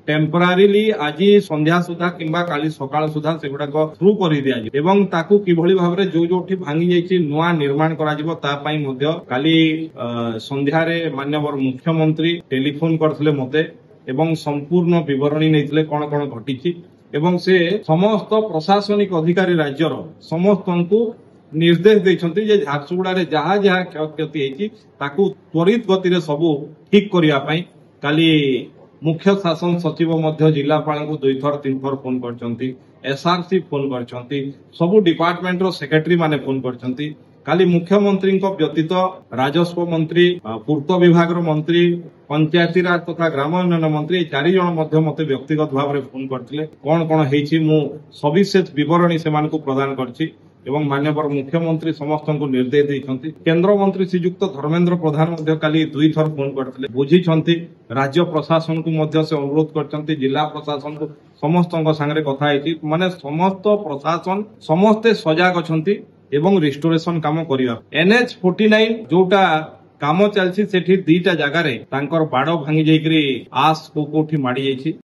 टेम्परारीली आज संध्या सुधा किंबा काली सकाळ सुधा सेगुड़ाक थ्रू कर दिया एवं ताकू किभली भाव में जो जोठी भांगी जाइछि नुआ निर्माण करा जिवो ता पई मध्य काली संध्यारे माननीय मुख्यमंत्री टेलीफोन करथिले मते एवं संपूर्ण विवरणी नैथिले कोन कोन घटिछि एवं से समस्त प्रशासनिक अधिकारी राज्यर समस्त निर्देश देइछन्ति जे झारसुगुड़ा रे जहाँ जहाँ क्षति होइछि ताकू त्वरित गति रे सबु ठीक करिया पई काली मुख्य शासन सचिव मध्य जिलापाल को 2 थर 3 थर फोन करछन्ति एसआरसी फोन करछन्ति सबु डिपार्टमेंट रो सेक्रेटरी माने फोन करछन्ति काली मुख्यमंत्री व्यतीत राजस्व मंत्री पूर्त विभाग मंत्री पंचायती राज तथा ग्राम उन्नयन मंत्री 4 जन मध्य मते व्यक्तिगत भाव में फोन करथिले कोन कोन हेछि मु सविशेष विवरणी से मानकु प्रदान करछि एवं माननीय मुख्यमंत्री समस्त को निर्देश देइछन्ति केंद्र मंत्री श्रीयुक्त धर्मेंद्र प्रधान मध्य काली 2 थर फोन करथिले बुझिछन्ति राज्य प्रशासन को मध्य से अनुरोध करछन्ति जिला प्रशासन को समस्त संगे कथा हेछि माने समस्त प्रशासन समस्ते सजग अछन्ति एवं रिस्टोरेशन काम करिया NH49 जोटा काम चलछि सेठी 2टा जगह रे तांकर बाड़ भांगी जाइकरी आस को कोठी माडी जाइछि